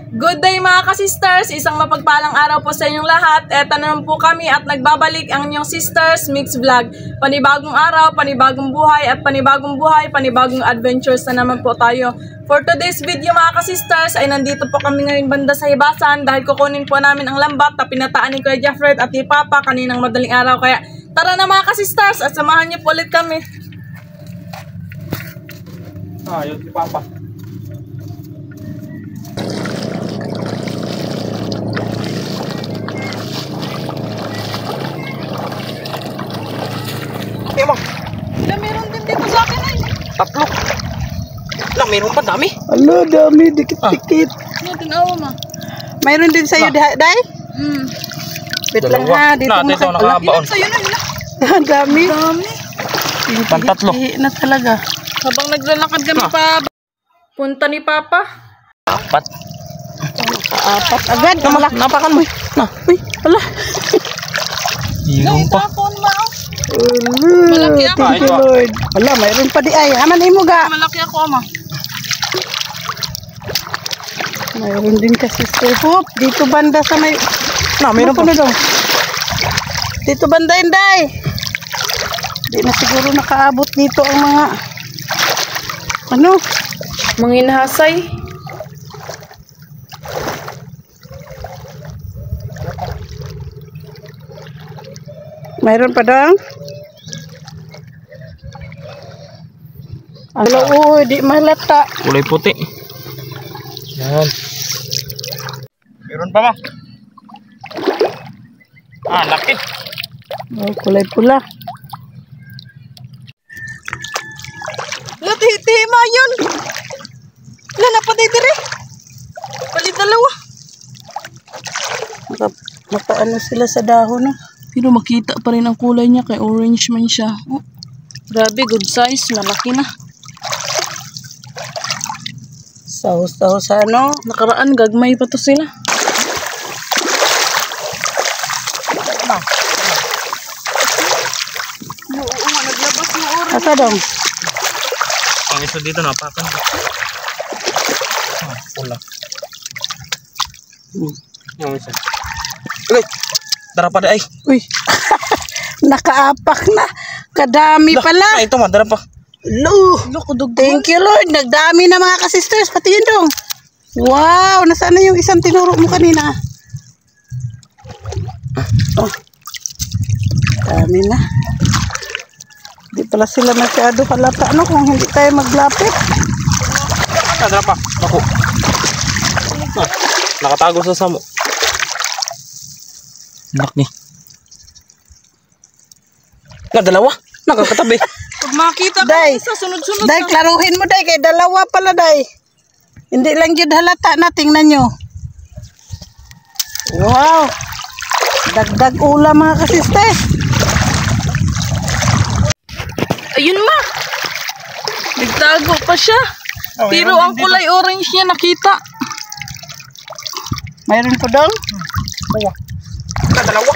Good day mga ka-sisters! Isang mapagpalang araw po sa inyong lahat. Eto na naman po kami at nagbabalik ang inyong Sisters Mix Vlog. Panibagong araw, panibagong buhay at panibagong adventures na naman po tayo. For today's video mga ka-sisters ay nandito po kami ngayon banda sa Hibasan dahil kukunin po namin ang lambat na pinataan ni Kuya Jeffred at ni Papa kaninang madaling araw. Kaya tara na mga ka-sisters at samahan niyo po ulit kami. Yun si Papa. Meron din dito sa akin ay. Tatlo. Lang, meron pa dami. Ala, dami, dikit-dikit. Ano tinawa ma? Mayroon din sa'yo, Day? Wait lang ha, dito mo nakabaon. Sa'yo na yun. Dami. Pantatlo. Na talaga. Habang naglalakad kami pa punta ni Papa. Apat. Apat agad. Napakan mo. Uy, ala. Meron pa. Malaki ako. Thank you, Lord. Ala, mayroon pa di ay. Haman mo ga. Malaki ako ama. Mayroon din kasi Hope. Dito banda sa may... Meron pa. Dito banda yun, Day. Di na siguro nakaabot dito ang mga... Mga inahasay. Mayroon pa daw? Ala, di malata. Kulay puti. Yan. Meron pa ba? Laki. Oh, kulay pula. Latihima yun. Lala pa tayo dire. Palit dalawa. Makaano sila sa dahon, no? Pero makita pa rin ang kulay niya kay orange man siya. Oh, grabe, good size. Malaki na. Saus-saus sa ano? Nakaraan, gagmay pa to sila. Oo nga, naglabas ng orange. Asa daw? Ang isa dito napakan. Pula. Yung isa. Uy! Dara pa ay. Uy! Nakaapak na. Kadami pala. Ito dara pa. Thank you, Lord. Nagdami na mga ka-sisters. Pati yun dong. Wow! Nasaan na yung isang tinuro mo kanina? Oh. Dami na. Di pala sila masyado halata. Ano kung hindi tayo maglapit? Dara pa. Naku. Nakatago sa samo. Laki. Dalawa. Nakakatabi. Pag makita ka Day, isa, sunod-sunod Day, na. klaruhin mo, Day. Kay dalawa pala, Day. Hindi lang yun halata na. Tingnan nyo. Wow. Dagdag ulam mga kasisters. Ayun ma. Nagtago pa siya. Pero ang kulay orange niya nakita. Mayroon po doon? Dalawa.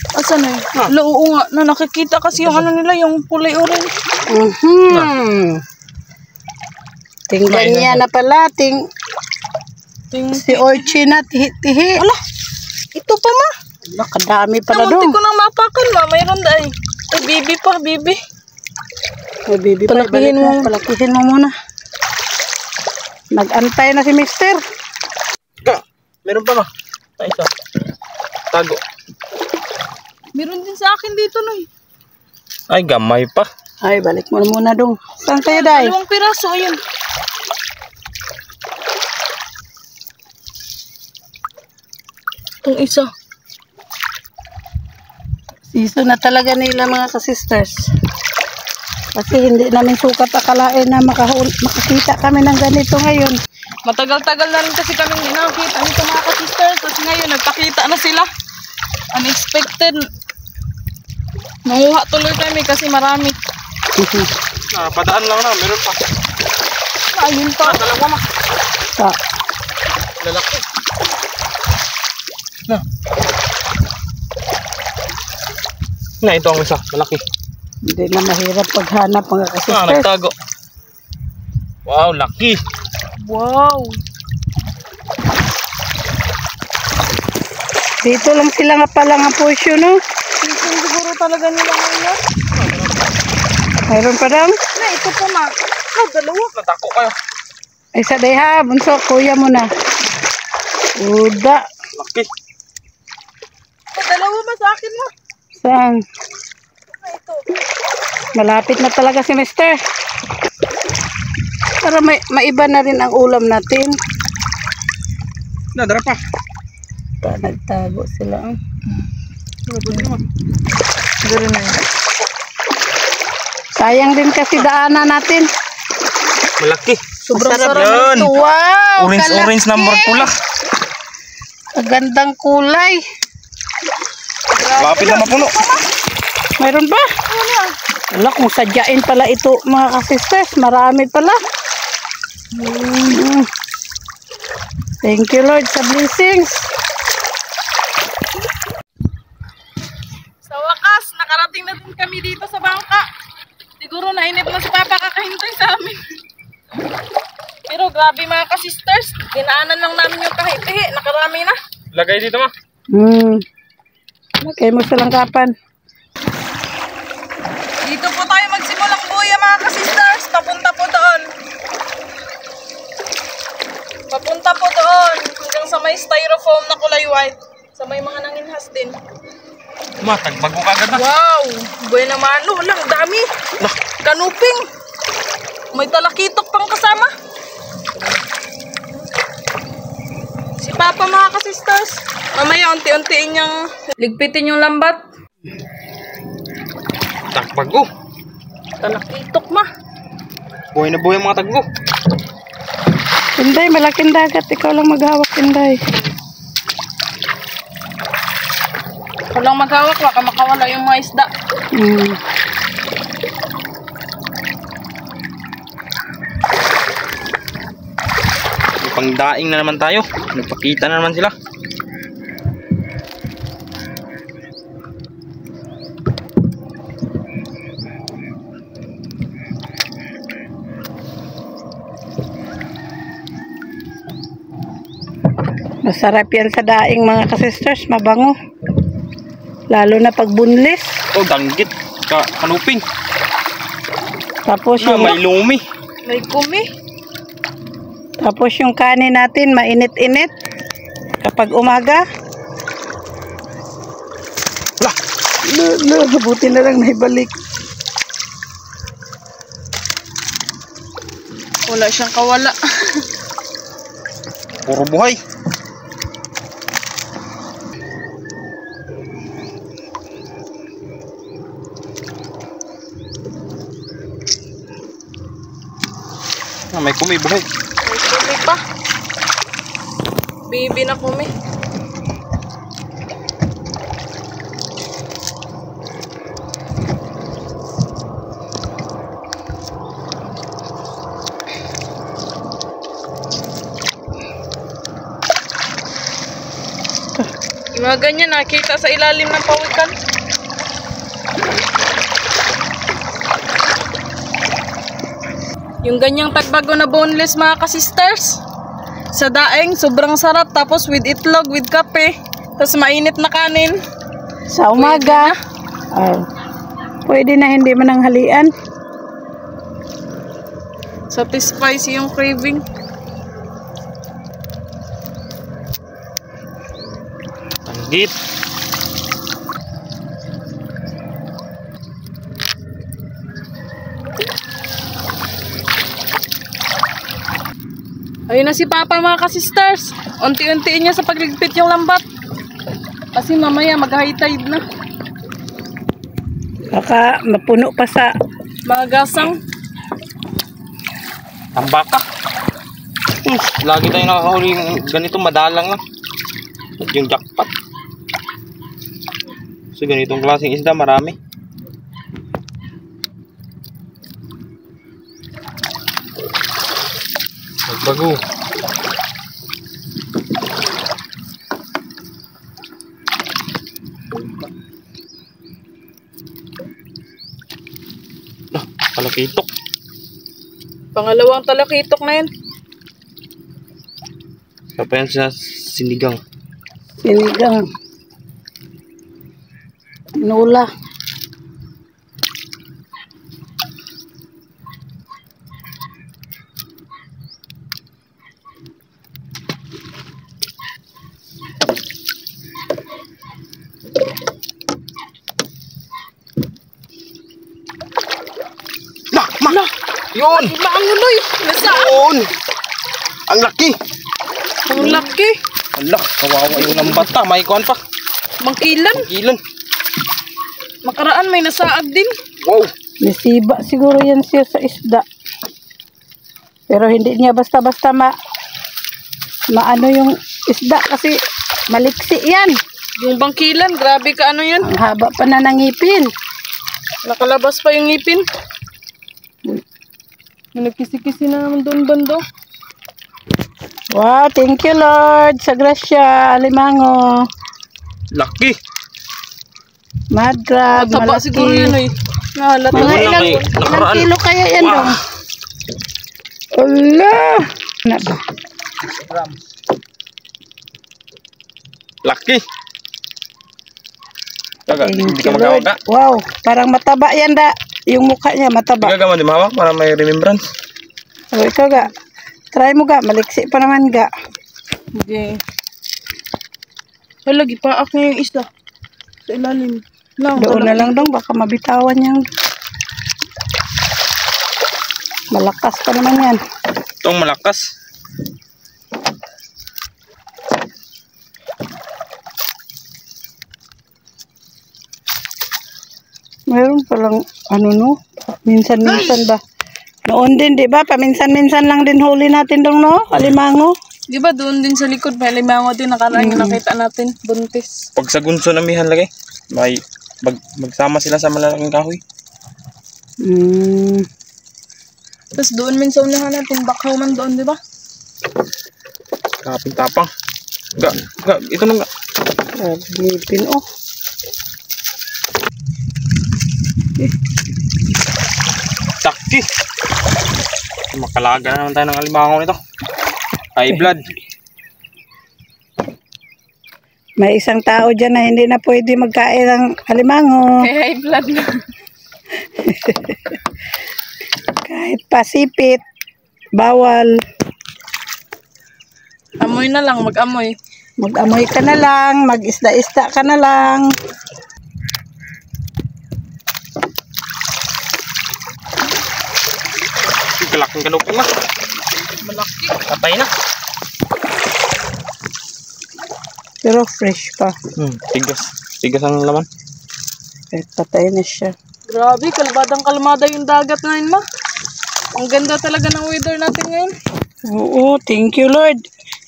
Asan na yun? Oo nga, na nakikita kasi yung ano nila, yung kulay orange. Tingnan niya na pala. Si Orchi na tihi-tihi. Ala, ito pa ma. Ala, kadami pala Namunti doon. ko nang mapakan ma, mayroon dahil. Ay, bibi pa, bibi. May bibi pa. Palakihin mo muna. Nag-antay na si Mister. Meron pa ba? Isa. Tago. Meron din sa akin dito no. Ay, gamay pa. Ay, balik mo na muna dong. Saan kayo, Day? 2 piraso, ayun. Itong isa. Siso na talaga nila mga kasisters. Kasi hindi namin sukat akalain na makakita kami ng ganito ngayon. Matagal-tagal na rin kasi kami nakakita nito mga ka-sisters. Tapos ngayon, nagpakita na sila. Unexpected. Nanguha tuloy kami kasi marami. Padaan lang na. Meron pa. Ayun pa. Dalawa ma. Lalaki. Ito ang isa. Malaki. Hindi na mahirap paghanap mga kasisters. Nagtago. Wow, laki. Wow. Dito lang sila nga pala nga portion, no? Tingin siguro talaga nila ngayon. Mayroon pa daw? Na, ito po ma. Ah, dalawa. Natako kayo. Ay, sa deha, bunso, kuya mo na. Uda. Laki. Ah, dalawa ba sa akin mo? Saan? Ah, ito. Malapit na talaga si Mister. Para maiba na rin ang ulam natin. Dara pa. Nagtago sila. Dali na yun. Sayang din kasi daanan natin. Malaki. Sobrang Masarap sarap yan. nito. Wow! Orange number pula. Magandang kulay. Lapit na mapuno. Mayroon ba? Wala, kung sadyain pala ito mga kasisters. Marami pala. Thank you Lord sa blessings. Sa wakas, nakarating na din kami dito sa bangka. Siguro nainip na si Papa kakahintay sa amin. Pero grabe mga ka-sisters, dinaanan lang namin yung kahit-ihi, nakarami na. Lagay dito ma. Lagay mo sa langkapan. Dito po tayo magsimulang buya mga ka-sisters, papunta po doon. Papunta po doon, hanggang sa may styrofoam na kulay white. Sa may mga nanginhas din. Tagbago ka agad na. Wow! Buena mano lang, dami. Kanuping. May talakitok pang kasama. Si Papa mga ka-sisters. Mamaya unti-untiin niyang ligpitin yung lambat. Tagbago. Talakitok ma. Buhay na buhay ang mga tagbo. Inday, malaking dagat. Ikaw lang maghawak, Inday. Walang maghawak, baka makawala yung mga isda. Pangdaing na naman tayo. Nagpakita na naman sila. Masarap yan sa daing mga kasisters. Mabango. Lalo na pag bunlis. Oh, danggit. Kanuping. Tapos yung, May lumi. May kumi. tapos yung kanin natin mainit-init. Kapag umaga. Buti na lang naibalik. Wala siyang kawala. Puro buhay. May kumi buhay. May kumi pa. Baby na kumi. Yung mga ganyan nakita sa ilalim ng pawikan. Yung ganyang tagbago na boneless mga ka-sisters. Sa daing, sobrang sarap. Tapos with itlog, with kape. Tapos mainit na kanin. Sa umaga. Pwede na hindi mananghalian. Satisfies yung craving. Tanggit. Ayun na si Papa mga ka-sisters. Unti-untiin niya sa pagligpit yung lambat. Kasi mamaya mag-high tide na. Baka mapuno pa sa Mga gasang. Tambaka. Lagi tayo nakakahuli ng ganito, madalang lang. At yung jackpot. So ganitong klaseng isda, marami. Nagbago. Palakitok. Pangalawang talakitok na yan. Sa pa yan sa sinigang. Sinigang. Nula. Yun! Maanguloy! Nasaan? Yun! Ang laki! Ang laki! Ala, kawawa yung lambata. May kuhan pa. Mangkilan. Gilan. Makaraan may nasaag din. Wow! Nasiba siguro yan siya sa isda. Pero hindi niya basta-basta maano yung isda kasi maliksi yan. Yung bangkilan, grabe ka ano yan. Ang haba pa na ng ngipin. Nakalabas pa yung ngipin. Nagkisi-kisi na naman doon bando. Wow, thank you Lord sa grasya, alimango. Laki! Mad crab, Mataba malaki. siguro yun eh. Nahalata. Mga Wala ilang nakaraan. kilo kaya yan Wow. dong? Ala! Ano ba? Laki! Kaga, Thank hindi ka you, Lord. magkawaga. Wow, parang mataba yan da. Yung mukha niya mataba. Hindi ka gaman di mahawak para may remembrance. O, ikaw ga. Try mo ga, maliksi pa naman ga. Okay. Hala, gipaak niya yung isda. Sa ilalim. Doon na lang dong, baka mabitawan niyang. Malakas pa naman yan. Itong malakas. Meron palang, ano no? Minsan-minsan ba? Noon din, di ba? Paminsan-minsan lang din huli natin dong, no? Alimango. Di ba doon din sa likod, may limango din nakaraan yung nakita natin. Buntis. Pag sa gunso namihan lagi, may magsama sila sa malalaking kahoy. Tapos doon min sa unahan natin, bakaw man doon, di ba? Kaping tapang. Ito nung Ngipin, oh. Taki. Makalaga na naman tayo ng alimango nito. High blood. May isang tao dyan na hindi na pwede magkain ng alimango. May high blood na. Kahit pasipit, bawal. Amoy na lang, mag-amoy. Mag-amoy ka na lang, mag-isda-isda ka na lang. Kalaking kanupong na. Malaki. Patay na. Pero fresh pa. Tigas. Tigas ang laman. Kahit patay na siya. Grabe, kalmadang kalmada yung dagat ngayon, ma. Ang ganda talaga ng weather natin ngayon. Oo, thank you Lord.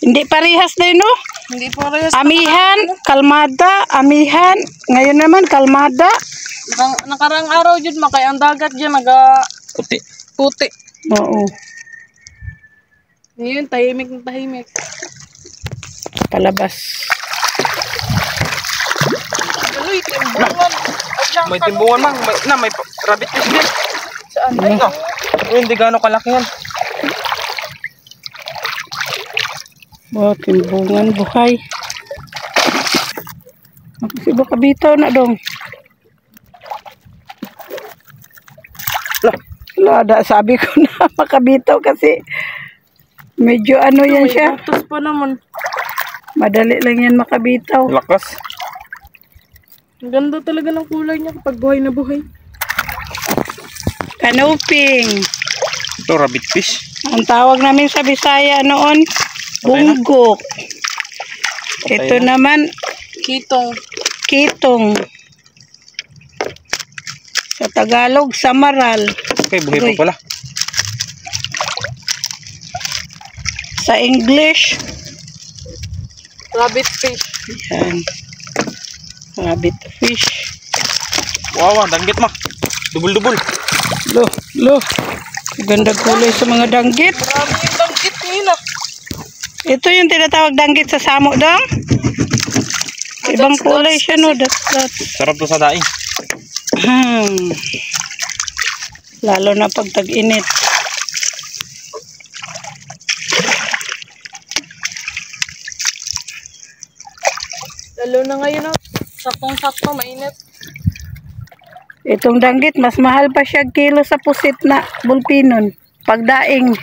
Hindi parehas na yun, no? Hindi parehas. Amihan, kalmada, amihan. Ngayon naman, kalmada. Nakarang araw dyan, makay ang dagat dyan, Puti. puti. Oo. Ngayon, tahimik na tahimik. Palabas. Uy, timbungan. May timbungan mang. May rabbit fish din. Saan? Ay, Ito. Hindi gaano kalaki yan. wow, timbungan buhay. Kasi baka bitaw na dong. Lada, sabi ko na makabitaw kasi medyo ano yan siya. Butas pa naman. Madali lang yan makabitaw. Lakas. Ang ganda talaga ng kulay niya kapag buhay na buhay. Kanuping. Ito, rabbit fish. Ang tawag namin sa Bisaya noon, bunggok. Ito naman, Kitong. kitong. Sa Tagalog, samaral. Okay, buhay pa pala. Sa English, Rabbit fish. yan. Rabbit fish. Wow, danggit ma. Dubul-dubul. Lo. Ganda kulay sa mga danggit. Marami yung danggit nila. Ito yung tinatawag danggit sa samo dong. Ibang kulay siya no. Sarap to sa daing. Lalo na pag tag-init. Lalo na ngayon, no? Saktong-sakto, mainit. Itong danggit, mas mahal pa siya kilo sa pusit na bulpinon. Pagdaing.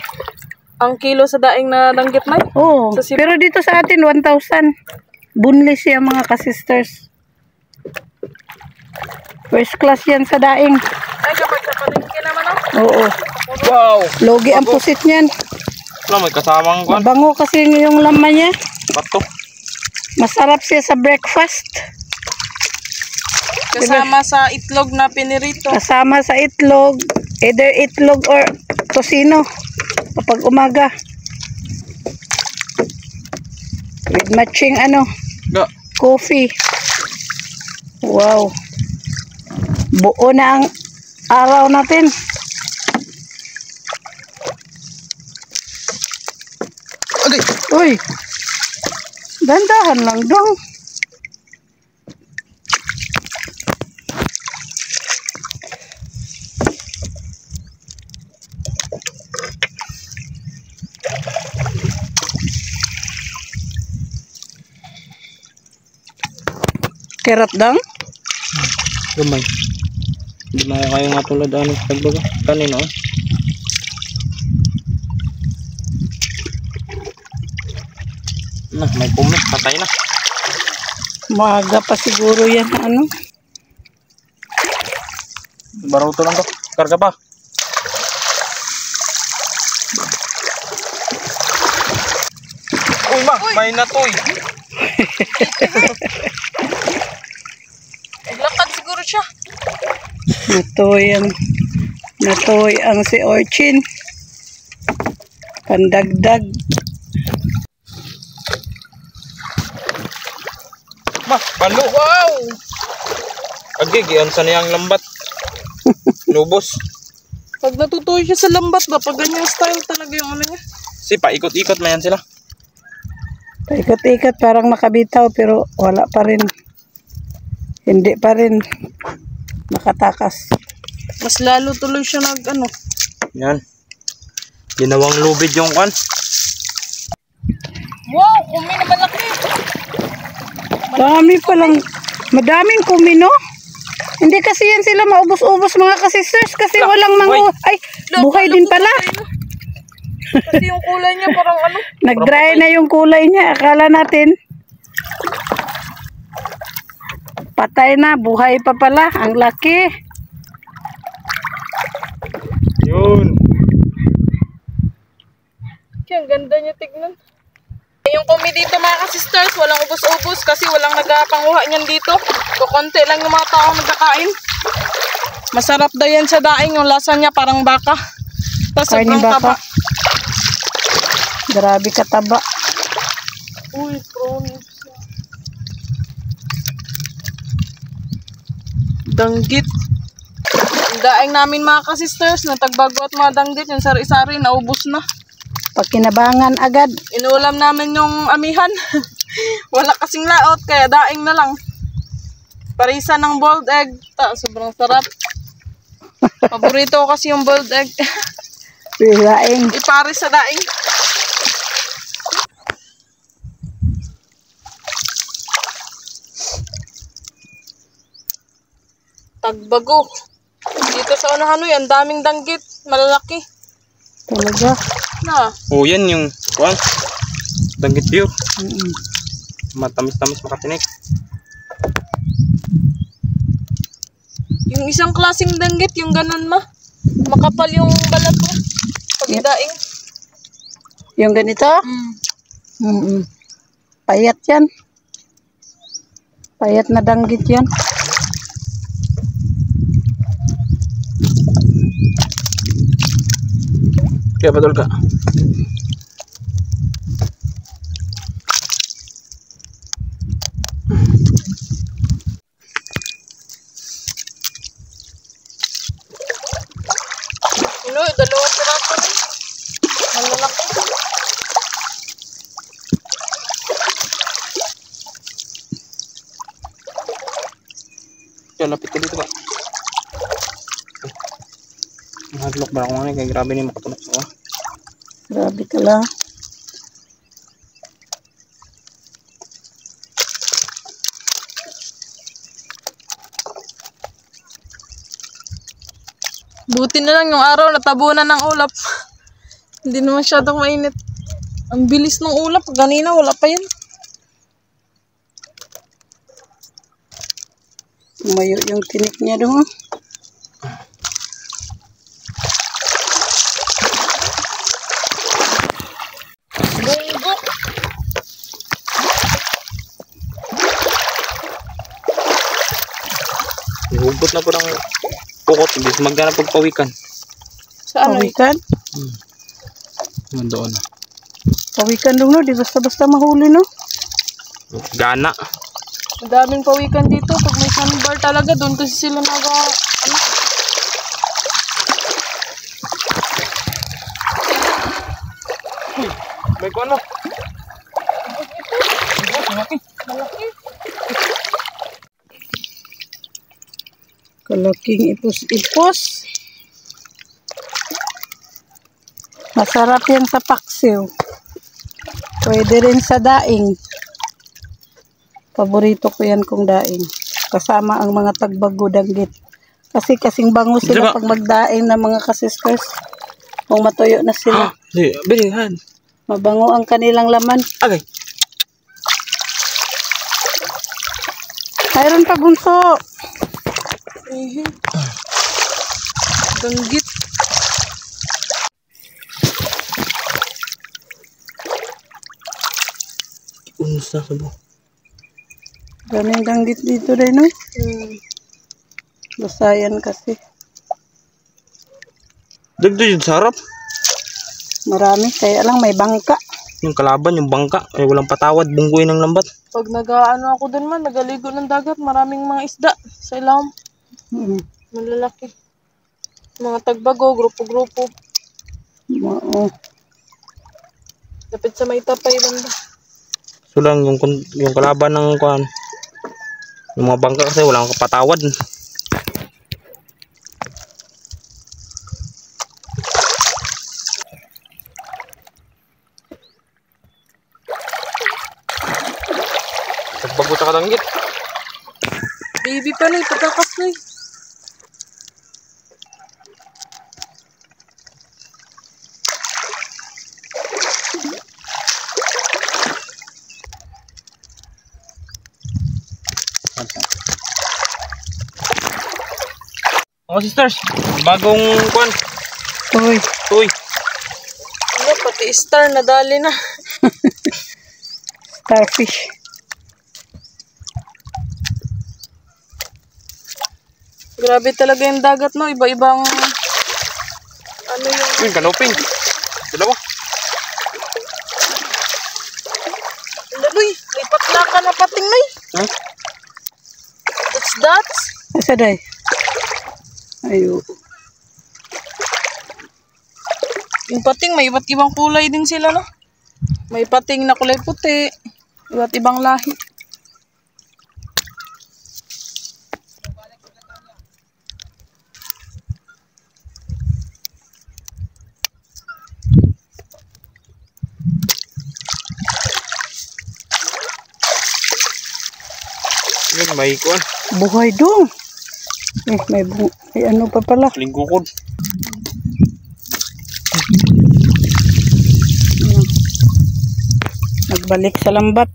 Ang kilo sa daing na danggit na? Oo. Pero dito sa atin, 1,000. Bunlis siya mga kasisters. First class yan sa daing. Ay, kapag sa palengke naman, no? Oo. Wow! Logi ang pusit niyan. Wala, may kasamang kwan. Mabango kasi yung laman niya. Pato. Masarap siya sa breakfast. Kasama sa itlog na pinirito. Kasama sa itlog. Either itlog or tosino. Kapag umaga. With matching Da. coffee. Wow. Buo na ang araw natin. Agay! Uy. Dandahan lang dong. Kerat dang? Gamay. Hindi na kayo nga tulad nagbaga. Kanina may pumik. Patay na. Maga pa siguro yan. Baruto lang to. Karga pa. Uy ma, may natoy. Naglakad siguro siya. Natoy ang si Orchin. Pandagdag. Ma, palo. Wow! Agigian sa niyang lambat. Lubos. Pag natutuyo siya sa lambat ba, pag ganyang style talaga yung niya. Paikot-ikot na yan sila. Paikot-ikot parang makabitaw pero wala pa rin. Hindi pa rin nakatakas. Mas lalo tuloy siya Yan. Ginawang lubid yung kwan. Wow! Kumi na malaki! Dami palang, madaming kumino. Hindi kasi yan sila maubos-ubos mga kasisters kasi walang ay, buhay din pala. Kasi yung kulay niya parang Nag-dry na yung kulay niya. Akala natin patay na, buhay pa pala. Ang laki. Yun. Kaya ang ganda niya tignan. Yung kumi dito mga ka-sisters, walang ubos-ubos kasi walang nagpanguha niyan dito. Kukunti lang yung mga tao nagkakain. Masarap daw yan sa daing, yung lasa niya parang baka. Tapos sobrang taba. Grabe kataba. Uy, prawn. Danggit. Ang daing namin mga ka-sisters, natagbago at mga danggit, yung sari-sari, naubos na. Pagkinabangan agad. Inuulam namin yung amihan. Wala kasing laot, kaya daing na lang. Parisa ng boiled egg. Sobrang sarap. Paborito ko kasi yung boiled egg. Daing. Iparis sa daing. Tagbago. Dito sa unahan yan, daming danggit. Malalaki. Talaga. Na. Oh, yan yung kwan. Danggit pure. Matamis-tamis makatinik. Yung isang klaseng danggit, yung ganon makapal yung balat mo. Pag-daing. Yung ganito? Payat yan. Payat na danggit yan. Kaya betul ka. Dalawang piraso rin. Malalaki. Kaya lapit ka dito ba? Mahadlok ba ako nga kaya grabe na yung makatulog sa Grabe ka lang. Buti na lang yung araw natabunan ng ulap. Hindi na masyadong mainit. Ang bilis ng ulap. Ganina wala pa yan. Tumayo yung tinik niya doon. Bunggok. Hugot na po ng pukot. Hindi magdana pagpawikan. Saan? Pawikan? Doon. Pawikan doon, no? Di basta-basta mahuli, no? Gana. Ang daming pawikan dito. Pag may sandbar talaga, doon kasi sila May ko ano? Malaki. Kalaking ipos-ipos. Masarap yan sa paksiw. Pwede rin sa daing. Paborito ko yan kung daing. Kasama ang mga tagbago danggit. Kasi kasing bango sila pag magdaing ng mga kasisters. Kung matuyo na sila. Bilihan. Mabango ang kanilang laman. Agay. Mayroon pa bunso. Danggit. Unos na sabo. Daming danggit dito rin, no? Basayan kasi. Dagdo yun sarap. Marami. Kaya lang may bangka. Yung kalaban, yung bangka. Ay walang patawad. Bunggoy ng lambat. Pag nag-ano ako dun man, nagaligo ng dagat, maraming mga isda sa ilawom. Malalaki. Mga tagbago, grupo-grupo. Oo. Lapit sa may tapay banda. So lang yung kalaban ng kuan. Yung mga bangka kasi walang patawad. Pagbago sa kadanggit. Baby pa na, pagkakas na. Mga sisters, bagong kuan. Uy. Uy. Ano, pati star nadali na. Starfish. Grabe talaga yung dagat, no? Iba-ibang ano yung... Uy, kanoping. Dalawa. Laloy, may patla ka na pating na eh. Ha? That's. Asa day? Ayo. Yung pating, may iba't ibang kulay din sila, no? May pating na kulay puti. Iba't ibang lahi. Yun, may kuan. Buhay dong. May ano pa pala. Linggukod. Nagbalik sa lambat.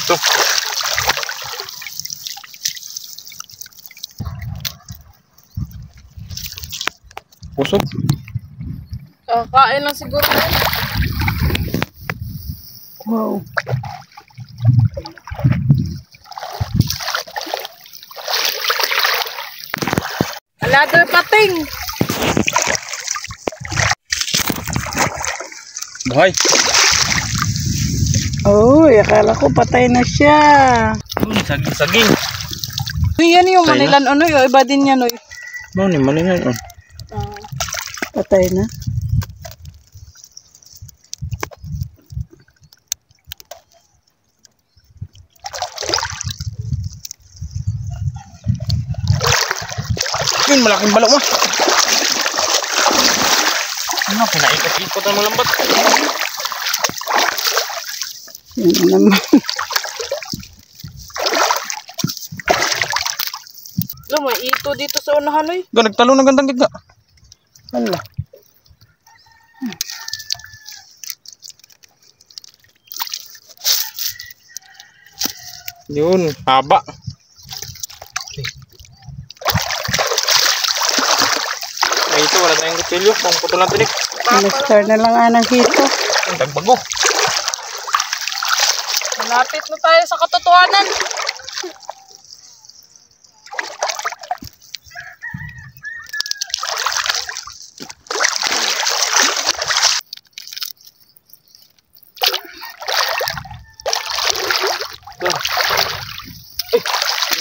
Ito. Pusog. Kakain lang siguro. Wow. Another pating. Buhay. Oh, akala ko patay na siya. Saging-saging. Uy, yan yung Patay na. Manilan, ano yung iba din yan, uy. Ano ni manilan on. Patay na. Yun, malaking balok mo. Ano, pinaikot-ikot ang malambat. Yun naman. may ito dito sa unahan oy. Ga, nagtalo ng gandang gitga. Hala. Yun, haba. Ay, ito, wala tayong kutsilyo. Kung puto lang tinik. Mister na lang anang hito. Ang dagbago. Malapit na tayo sa katotohanan.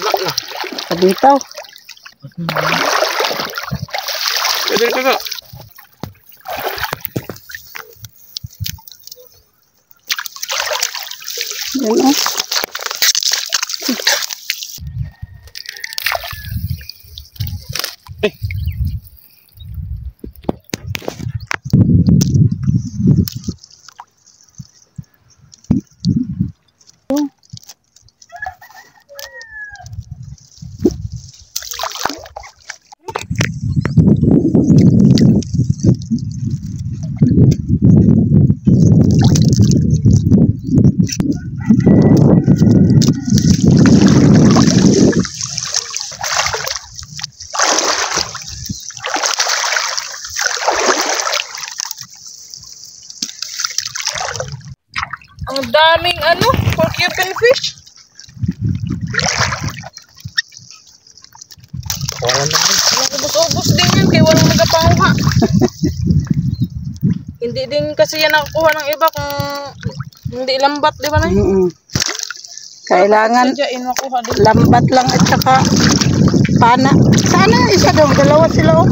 Wala na. Kabitaw. Pwede ka ka. Yan o. Eh. Ang daming porcupine fish. Wala na. Ubus-ubus din yan kaya walang nagapanguha. Hindi din kasi yan nakukuha ng iba kung hindi lambat, di ba na? Kailangan Sadyain makuha din. lambat lang at saka pana. Sana isa daw, dalawa sila o.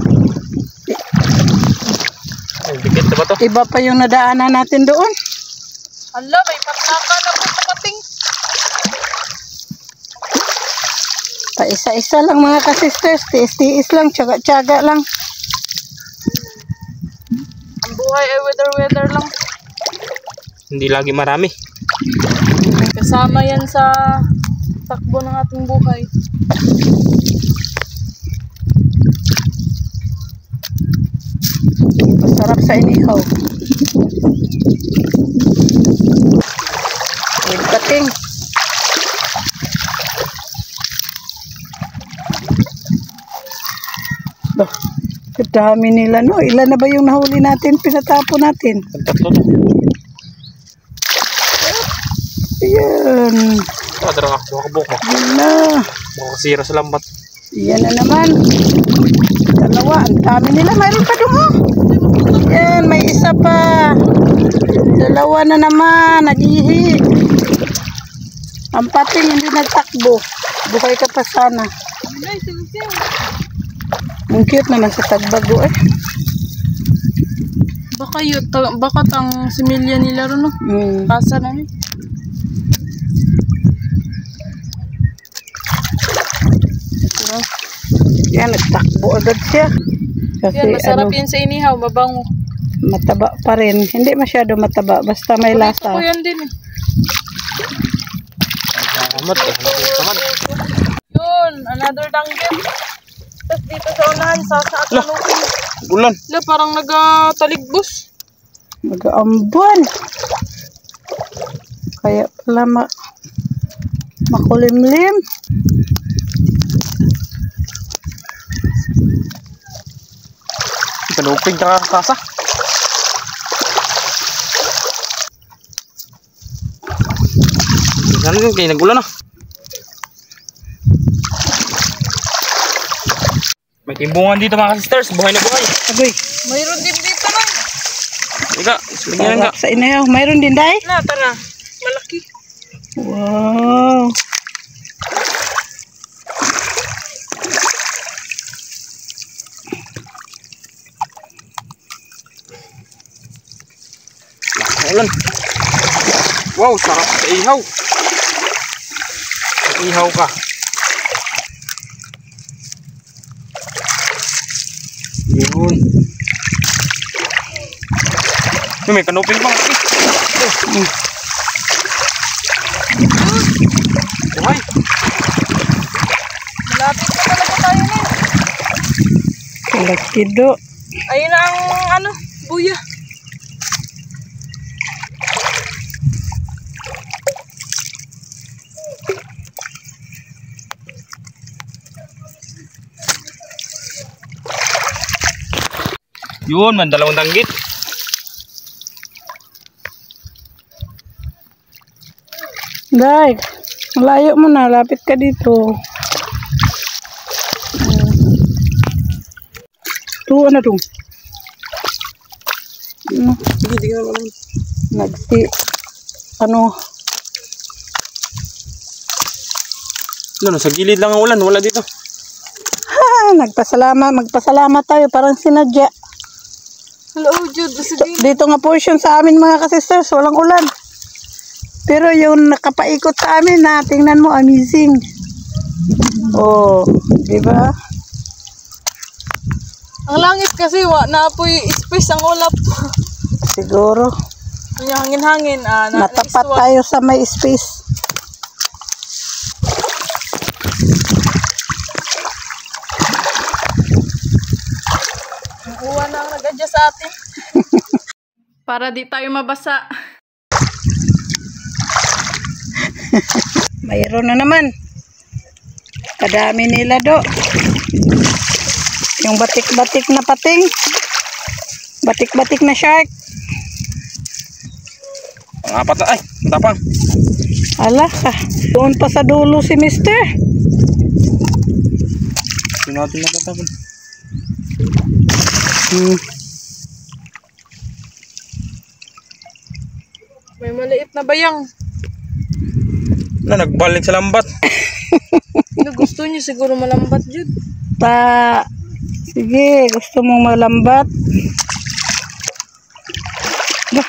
Ay, dikit na ba to? Iba pa yung nadaanan natin doon. Hala, may patlaka na po tumating. Pa isa-isa lang mga kasisters. Tiis-tiis lang, tsaga-tsaga lang. Ang buhay ay weather lang. Hindi lagi marami. Kasama yan sa takbo ng ating buhay. Masarap sa inihaw. With pating. Bah, kadami nila no. Ilan na ba yung nahuli natin? Pinatapo natin. Ang tatlo to. Ayan. Dara ka, buka-buka mo. Yan na. Baka kasira sa lambat. Yan na naman. Dalawa. Ang dami nila. Mayroon pa doon. Yan. May isa pa. Dalawa na naman. Nag-ihi. Ang pating hindi nagtakbo. Buhay ka pa sana. Ay, sinusin. Ang cute naman sa tagbago eh. Baka tang similya nila ron no. Pasa na ni. Yan, nagtakbo agad siya. Kasi Yan, masarap yan sa inihaw, mabango. mataba pa rin. Hindi masyado mataba, basta may lasa. Ito ko yan din eh. Amat eh. Yun, another danggit. Tapos dito sa unahan, sasa at kanupin. Ulan. Parang nagtaligbos. Mag-aambuan. Kaya pala makulimlim. Kanupig na kakasa. Ano yun? Kaya nagulan na. May timbungan dito mga sisters. Buhay na buhay. Agoy, Mayroon din dito na. Ika, bigyan nga. sarap sa inayaw. Mayroon din, Day? Na, tara. Malaki. Wow. Ulan. Wow, sarap sa ihaw. Ihaw ka. Yun. May kanuping pang. Buhay. Lapit na talaga tayo na. Kalakido. Ayun na ang ano, buya. Yun man, dalawang danggit. Day, malayo mo na. Lapit ka dito. Ito, ano ito? Hindi ka naman. Ano? Ano, sa gilid lang ang ulan. Wala dito. Ha, magpasalamat tayo. Parang sinadya. Hello, Jude. Dito nga portion sa amin mga kasisters, walang ulan. Pero yung nakapaikot sa amin na, tingnan mo, amazing. Oh, di ba? Ang langit kasi, naapoy space ang ulap. Siguro. Yung hangin-hangin. Natapat tayo sa may space. Ang uwan na ang nag-adjust sa atin. Para di tayo mabasa. Mayroon na naman. Kadami nila do. Yung batik-batik na pating. Batik-batik na shark. Ang apat na. Ay, ang tapang. Ala ka. Doon pa sa dulo si Mister. Hindi natin nakatapon. May maliit na bayang. Na, nagbalik sa lambat. Gusto niyo siguro malambat, Jude. Sige, gusto mong malambat. Bah,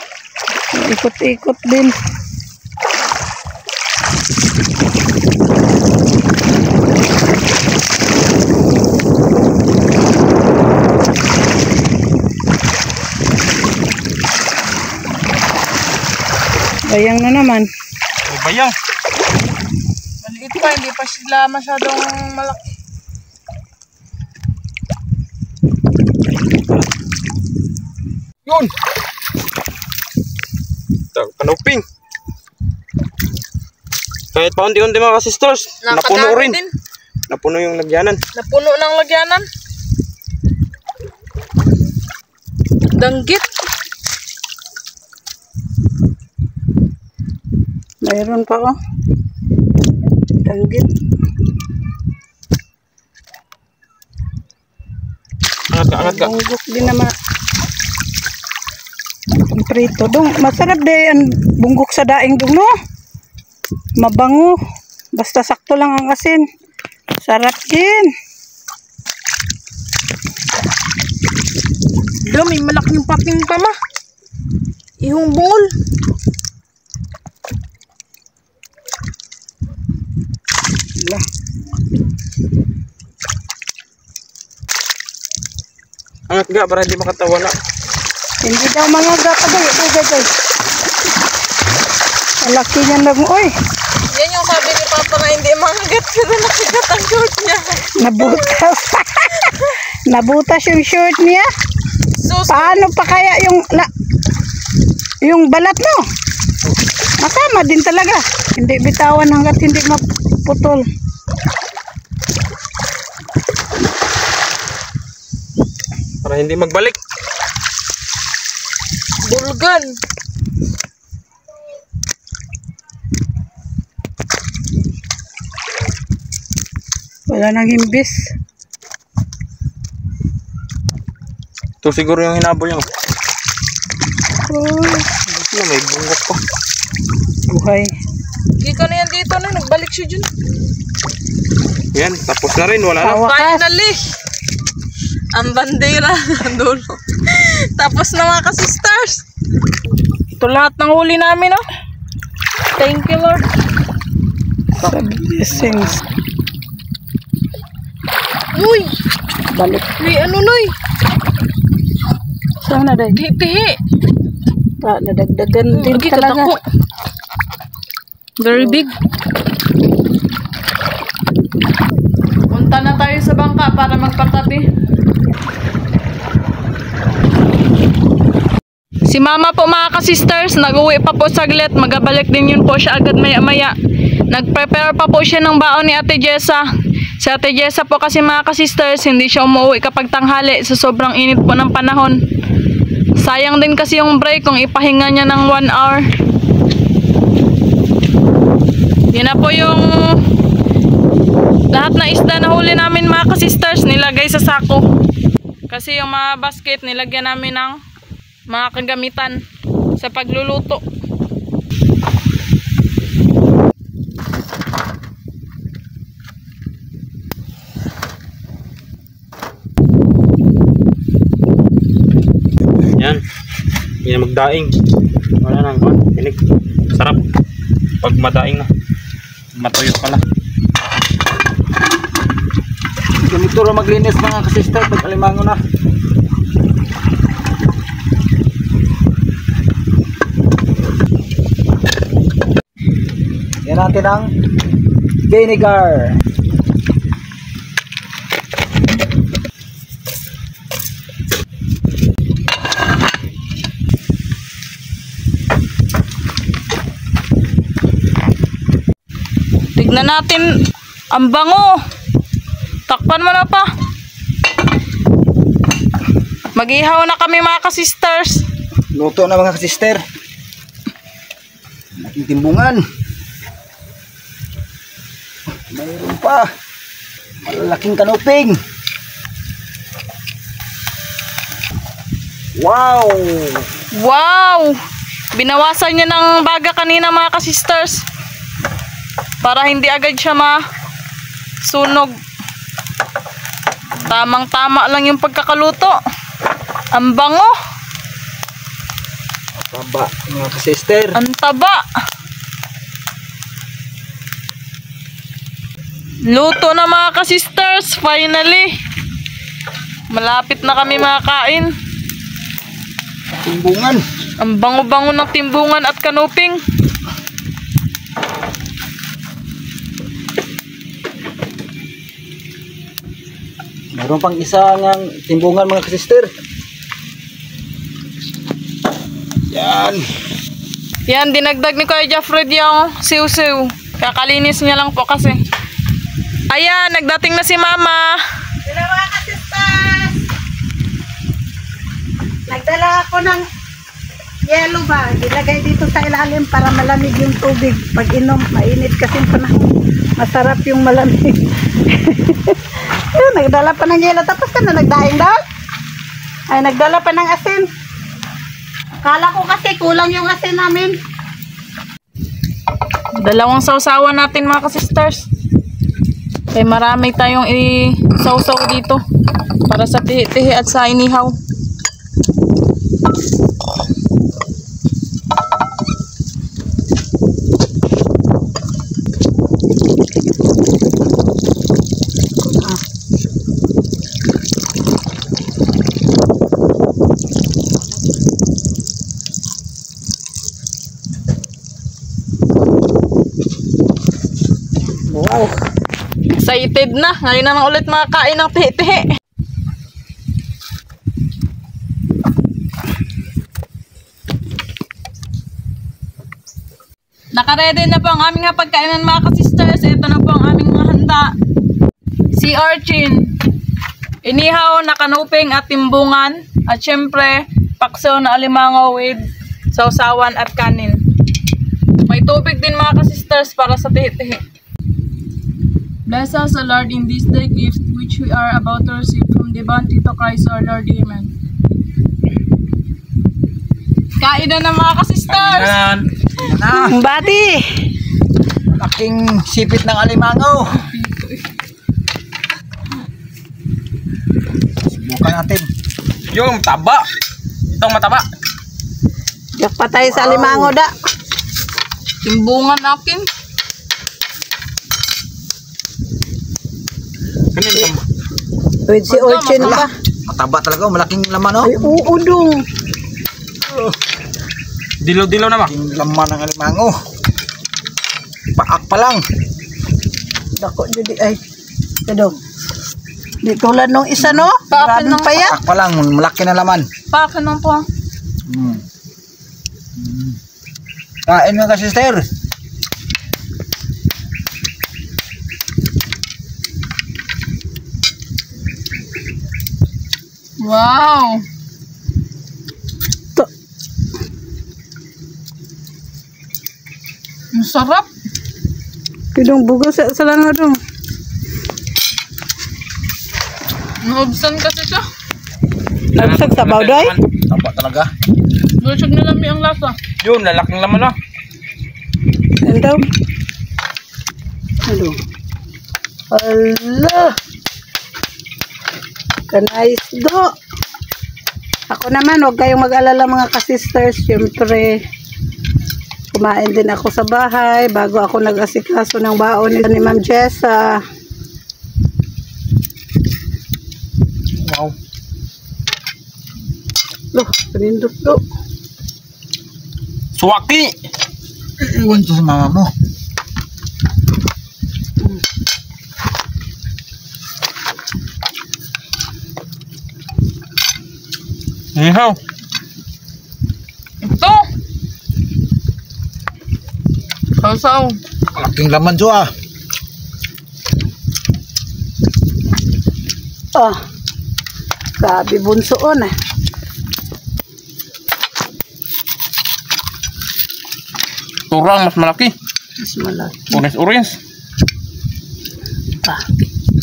ikot-ikot din. Bayang na naman. May bayang. Maliit pa, hindi pa sila masyadong malaki. Yun! Kanuping. Kahit pa unti-unti mga kasisters, napuno rin. Din. Napuno yung lagyanan. Napuno ng lagyanan. Danggit. Mayroon pa oh. Danggit. Angat ka. Bunggok din naman. Prito dong. Masarap din ang bunggok sa daing dong no. Mabango. Basta sakto lang ang asin. Sarap din. May malaking pating pa ma. Ihong bungol. Lah. Angat ka para hindi makatawala. Hindi daw mga gapagay. Guys. Ang laki niyan lang. Oy. Yan yung sabi ni Papa na hindi manggat. Pero nakigat ang short niya. Nabutas. Nabutas yung short niya. Sus. Paano pa kaya yung balat no? Masama din talaga. Hindi bitawan hanggat hindi maputol. Para hindi magbalik. Bulgan. Wala nang himbis. Ito siguro yung hinabol niya. Oh, May bungok pa. buhay. Hindi ka na yan dito na. Nagbalik siya dyan. Yan, tapos na rin. Wala na. Wakas. Finally. Ang bandera ng dulo. Tapos na mga ka-sisters. Ito lahat ng huli namin, oh. Thank you, Lord. Blessings. Uy! Balik. May ano, Noy? Sana day. Pihi. Nadagdagan din Lagi talaga. katako. Very big. tayo sa bangka para magpatabi. Si mama po mga ka-sisters, nag-uwi pa po saglit. Magabalik din yun po siya agad maya-maya. Nag-prepare pa po siya ng baon ni Ate Jessa. Si Ate Jessa po kasi mga ka-sisters, hindi siya umuwi kapag tanghali sa sobrang init po ng panahon. Sayang din kasi yung break kung ipahinga niya ng 1 hour. Yan na po yung lahat na isda na huli namin mga ka-sisters, nilagay sa sako. Kasi yung mga basket nilagyan namin ng mga kagamitan sa pagluluto. Yan. Yan magdaing. Wala nang tinig. Sarap. Pag madaing na. Matuyo pala. Ganito rin maglinis mga ka-sister pag alimango na. Yan natin ang vinegar. Tignan natin ang bango. Takpan mo na pa. Mag-ihaw na kami mga ka-sisters. Luto na mga ka-sister. Laking timbungan. Mayroon pa. Malaking kanuping. Wow! Wow! Binawasan niya ng baga kanina mga ka-sisters. Para hindi agad siya masunog. Tamang-tama lang yung pagkakaluto. Ang bango. Taba mga ka-sister. Ang taba. Luto na mga ka-sisters. Finally. Malapit na kami makakain. Timbungan. Ang bango-bango ng timbungan at kanuping. Mayroon pang isa ng timbungan mga ka-sister. Yan. Yan, dinagdag ni Kuya Jeffred yung siw-siw. Kakalinis niya lang po kasi. Ayan, nagdating na si Mama. Sila mga ka-sisters. Nagdala ako ng yellow ba. Ilagay dito sa ilalim para malamig yung tubig. Pag inom, mainit kasi panahon. Masarap yung malamig. Yun, nagdala pa ng yelo. Tapos ka na nagdaing daw? Ay, nagdala pa ng asin. Kala ko kasi kulang yung asin namin. Dalawang sausawan natin mga ka-sisters. Kaya marami tayong i-sausaw dito. Para sa tihi-tihi at sa inihaw. Wow. Excited na. Ngayon na ulit makakain ng tihi-tihi. Nakaredy na po ang aming pagkainan mga ka-sisters. Ito na po ang aming mga handa. Sea urchin, inihaw na kanuping at timbungan. At syempre, pakso na alimango with sausawan at kanin. May tubig din mga ka-sisters para sa tihi-tihi. Bless us, O Lord, in this day gift which we are about to receive from the bounty to Christ our Lord. Amen. Kain na ng mga ka-sisters! Na. Bati! Laking sipit ng alimango. Subukan natin. Yung taba. Itong mataba. Yak pa tayo sa limango da. Timbungan akin. Kanin. With si urchin pa. Mataba talaga. Malaking laman oh. Ay, oo dong. Dilaw-dilaw naman. Malaking laman ng alimango. Paak pa lang. Dako jadi ay. Kadong. Di tulad nung isa, no? Bakit Maraming nung- payat. Tak pa lang, malaki na laman. Pakin lang po. Kain mo ka, sister. Wow! To- Ang sarap! Pidong bugo sa lang dong. Naubsan kasi siya. Nagsag sa bawday. Tapa talaga. Lusog na lang ang lasa. Yun, lalaking laman na. Yan daw. Ano? Ala! Kanais do. Ako naman, huwag kayong mag-alala mga ka-sisters. Siyempre, kumain din ako sa bahay bago ako nag-asikaso ng baon ni Ma'am Jessa. Wow. Loh, pinindot do. Suwaki! Iwan to sa mama mo. Ihaw. Ito! Sausaw. Malaking laman to ah. Ah, sabi bunsoon eh. Turang mas malaki. Mas malaki Orange. pa.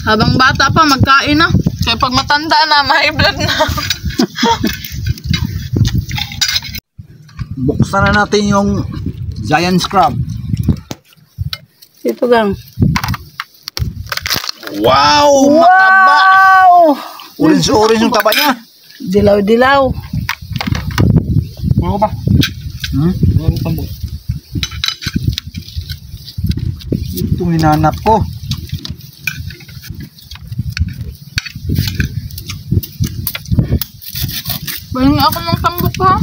Habang bata pa, magkain na. Kaya pag matanda na, may blood na. Buksan na natin yung giant crab. Ito gang. Wow! Wow! Orange yung taba niya. Dilaw-dilaw. Ano ba? Ano tambok? Itong hinanap ko. Bahingi ako ng tambok ha.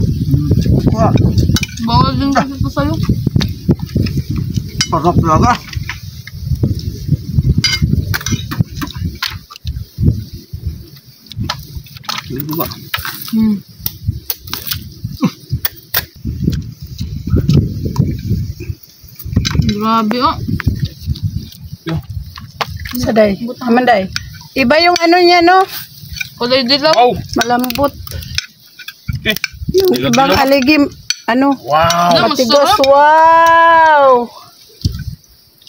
Wah, Bawal din kasi ito sa'yo. sarap talaga. Ito ba? Grabe oh. Saday. Amanday. Iba yung ano niya, no? Kulay dilaw. Wow! Malambot. Eh, Yung dilaw-dilaw. ibang aligim, ano? Wow! Ano, Matigos. masarap. Wow!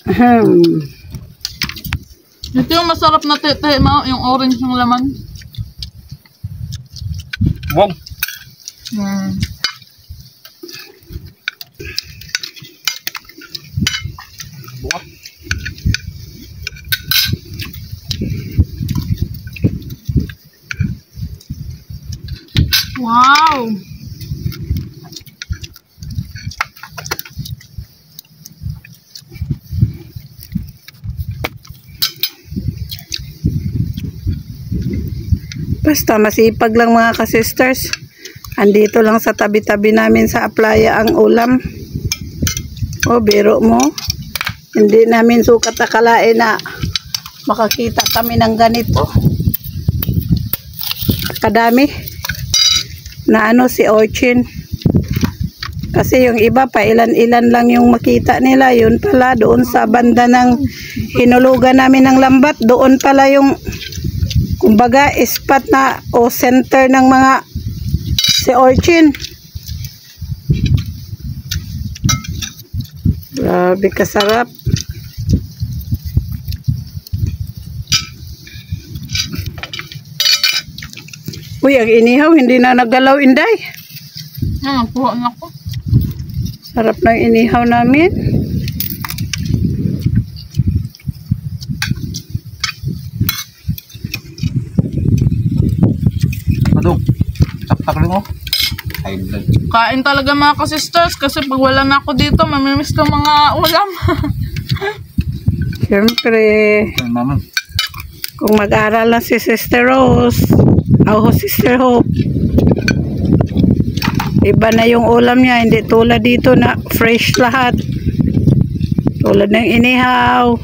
Ahem. Ito yung masarap na tete, yung orange yung laman. Wow! Buka. Wow! Basta masipag lang mga ka-sisters. Andito lang sa tabi-tabi namin sa Aplaya ang ulam. O, biro mo. Hindi namin sukat akalain na makakita kami ng ganito. Kadami. Na ano si Orchin. Kasi yung iba pa, ilan-ilan lang yung makita nila. Yun pala, doon sa banda ng hinulugan namin ng lambat. Doon pala yung kumbaga spot na o center ng mga si Orchin. Grabe kasarap. Uy, ang inihaw hindi na nagalaw, Inday. Kuha na ako. Sarap ng inihaw namin. Madong, taktak rin mo. High blood. Kain talaga mga ka-sisters kasi pag wala na ako dito, mamimiss ko mga ulam. Siyempre, Ito yung mama. kung mag-aral lang si Sister Rose, o Sister Hope, iba na yung ulam niya, hindi tulad dito na fresh lahat. Tulad ng inihaw.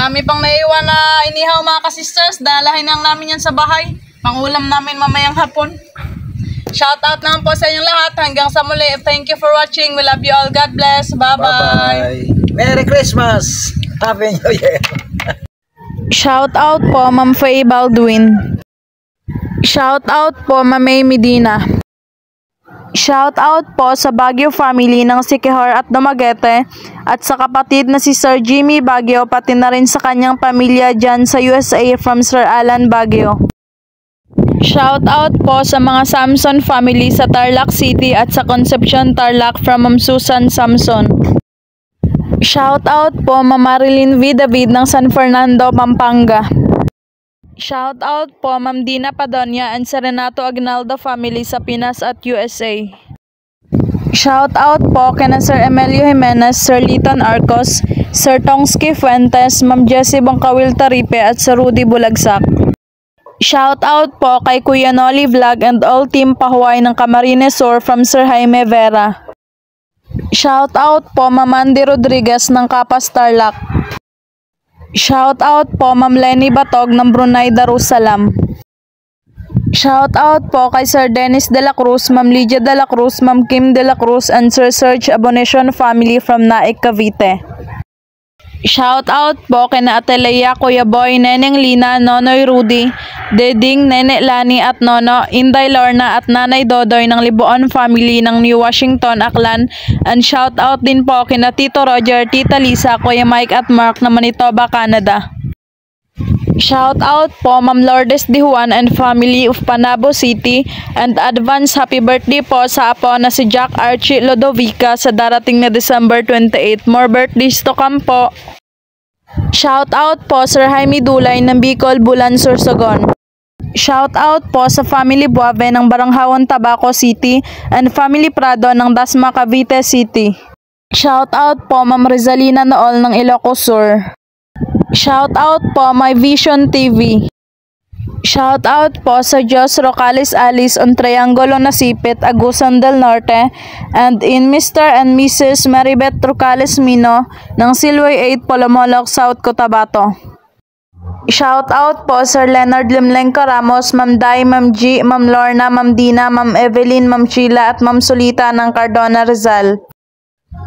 Marami pang naiwan na inihaw mga ka-sisters. Dalahin lang namin yan sa bahay. Pangulam namin mamayang hapon. Shoutout naman po sa inyong lahat. Hanggang sa muli. Thank you for watching. We love you all. God bless. Bye-bye. Merry Christmas. Happy New Year. Shoutout po Ma'am Faye Baldwin. Shoutout po Ma'am May Medina. Shoutout po sa Baguio family ng Siquijor at Dumaguete at sa kapatid na si Sir Jimmy Baguio pati na rin sa kanyang pamilya dyan sa USA from Sir Alan Baguio. Shoutout po sa mga Samson family sa Tarlac City at sa Concepcion Tarlac from Ma'am Susan Samson. Shoutout po Ma'am Marilyn V. David ng San Fernando, Pampanga. Shoutout po Ma'am Dina Padonia and Serenato Agnaldo family sa Pinas at USA. Shoutout po kina Sir Emilio Jimenez, Sir Liton Arcos, Sir Tongski Fuentes, Ma'am Jessie Bongkawil Taripe at Sir Rudy Bulagsak. Shoutout po kay Kuya Noli Vlog and all team Pahuay ng Camarines Sur from Sir Jaime Vera. Shoutout po Ma'am Andy Rodriguez ng Kapas Tarlac. Shoutout po Ma'am Lenny Batog ng Brunei Darussalam. Shoutout po kay Sir Dennis De La Cruz, Ma'am Lydia De La Cruz, Ma'am Kim De La Cruz and Sir Serge Abonacion family from Naik, Cavite. Shoutout po kay na Atelea, Kuya Boy, Neneng Lina, Nonoy Rudy, Deding, Nene Lani at Nono, Inday Lorna at Nanay Dodoy ng Libuon family ng New Washington, Aklan. And shoutout din po kina Tito Roger, Tita Lisa, Kuya Mike at Mark ng Manitoba, Canada. Shoutout po Ma'am Lourdes Di Juan and family of Panabo City and advance happy birthday po sa apo na si Jack Archie Lodovica sa darating na December 28. More birthdays to come po. Shoutout po Sir Jaime Dulay ng Bicol, Bulan, Sorsogon. Shoutout po sa family Buave ng Baranghawan, Tabaco City and family Prado ng Dasma, Cavite City. Shoutout po Ma'am Rizalina Nool ng Ilocos Sur. Shoutout po My Vision TV. Shoutout po sa Jos Rocales Alice on Triangulo Nasipit, Agusan del Norte and in Mr. and Mrs. Maribeth Rocales Mino ng Silway 8, Polomolok, South Cotabato. Shoutout po Sir Leonard Limlengco Ramos, Ma'am Dai, Ma'am G, Ma'am Lorna, Ma'am Dina, Ma'am Evelyn, Ma'am Sheila at Ma'am Solita ng Cardona, Rizal.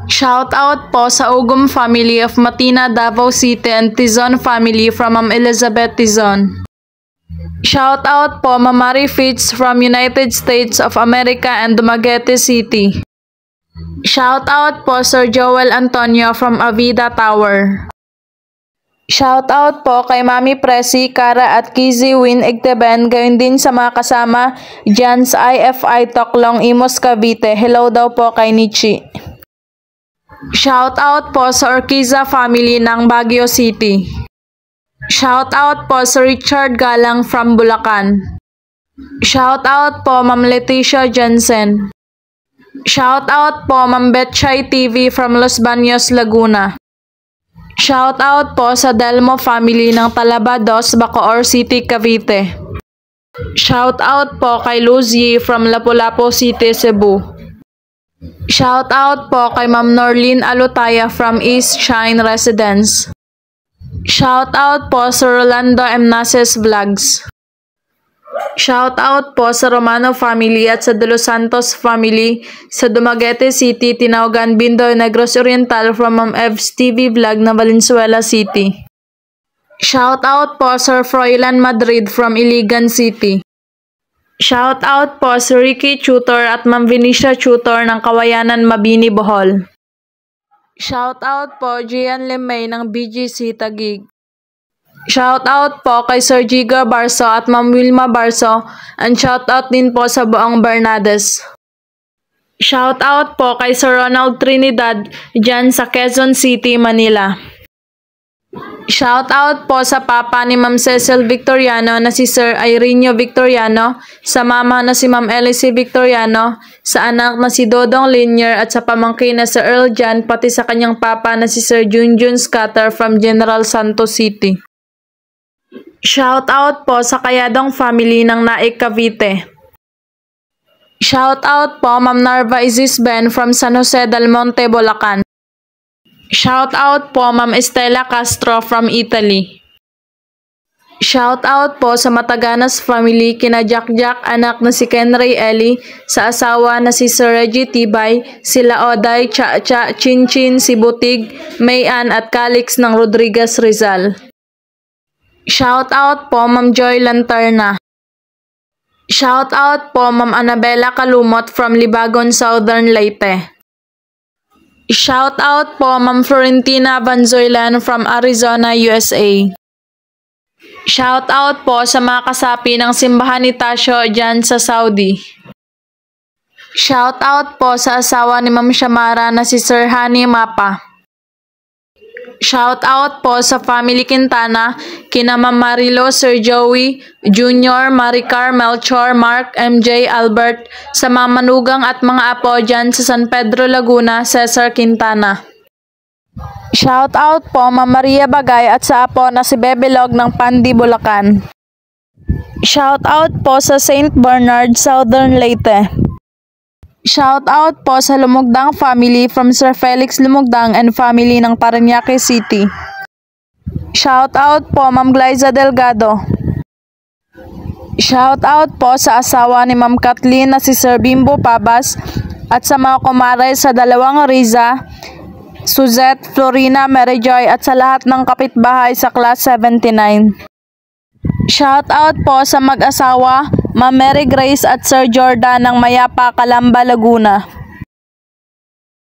Shoutout po sa Ugum family of Matina, Davao City and Tizon family from Ma'am Elizabeth Tizon. Shoutout po Ma'am Mary Fitz from United States of America and Dumaguete City. Shoutout po Sir Joel Antonio from Avida Tower. Shoutout po kay Mami Presi, Kara at Kizzy Win Igteben, gayon din sa mga kasama dyan sa IFI Toklong, Imos, Cavite. Hello daw po kay Nichi. Shoutout po sa Orquiza family ng Baguio City. Shoutout po sa Richard Galang from Bulacan. Shoutout po Ma'am Leticia Jensen. Shoutout po Ma'am Betchay TV from Los Baños, Laguna. Shoutout po sa Delmo family ng Talabados, Bacoor City, Cavite. Shoutout po kay Luzie from Lapu-Lapu City, Cebu. Shoutout po kay Ma'am Norlene Alutaya from East Shine Residence. Shoutout po sa Rolando M. Naces Vlogs. Shoutout po sa Romano family at sa De Los Santos family sa Dumaguete City, Tinaogan, Bindoy, Negros Oriental from Ma'am Evs TV Vlog na Valenzuela City. Shoutout po sa Froilan Madrid from Iligan City. Shoutout po sa Ricky Tutor at Ma'am Vinicia Tutor ng Kawayanan, Mabini, Bohol. Shoutout po Gian Lemay ng BGC Taguig. Shoutout po kay Sir Jiga Barso at Ma'am Wilma Barso and shoutout din po sa buong Bernades. Shoutout po kay Sir Ronald Trinidad dyan sa Quezon City, Manila. Shoutout po sa papa ni Ma'am Cecil Victoriano na si Sir Ireneo Victoriano, sa mama na si Ma'am Elsie Victoriano, sa anak na si Dodong Linier at sa pamangkin na si Earl Jan, pati sa kanyang papa na si Sir Junjun Scatter from General Santos City. Shoutout po sa Kayadong family ng Naik, Cavite. Shoutout po Ma'am Narva Isis Ben from San Jose del Monte, Bulacan. Shout out po Ma'am Estela Castro from Italy. Shout out po sa Mataganas family, kina Jack Jack, anak na si Ken Ray Eli, sa asawa na si Sir Reggie Tibay, sila Oday, Cha Cha, Chin Chin, si Butig, Mayan at Calix ng Rodriguez Rizal. Shout out po Ma'am Joy Lanterna. Shout out po Ma'am Annabella Kalumot from Libagon, Southern Leyte. Shout out po Ma'am Florentina Banzoylan from Arizona, USA. Shout out po sa mga kasapi ng simbahan ni Tasyo dyan sa Saudi. Shout out po sa asawa ni Ma'am Shamara na si Sir Hani Mapa. Shout out po sa family Quintana, kina Ma'am Marilo, Sir Joey, Junior, Maricar, Melchor, Mark, MJ, Albert, sa mga manugang at mga apo dyan sa San Pedro, Laguna, Cesar Quintana. Shout out po Ma'am Maria Bagay at sa apo na si Bebelog ng Pandi, Bulacan. Shout out po sa St. Bernard, Southern Leyte. Shout out po sa Lumugdang family from Sir Felix Lumugdang and family ng Parañaque City. Shout out po Ma'am Glyza Delgado. Shout out po sa asawa ni Ma'am Kathleen na si Sir Bimbo Pabas at sa mga kumare sa dalawang Riza, Suzette, Florina, Mary Joy at sa lahat ng kapitbahay sa Class 79. Shout out po sa mag-asawa, Ma'am Mary Grace at Sir Jordan ng Mayapa, Calamba, Laguna.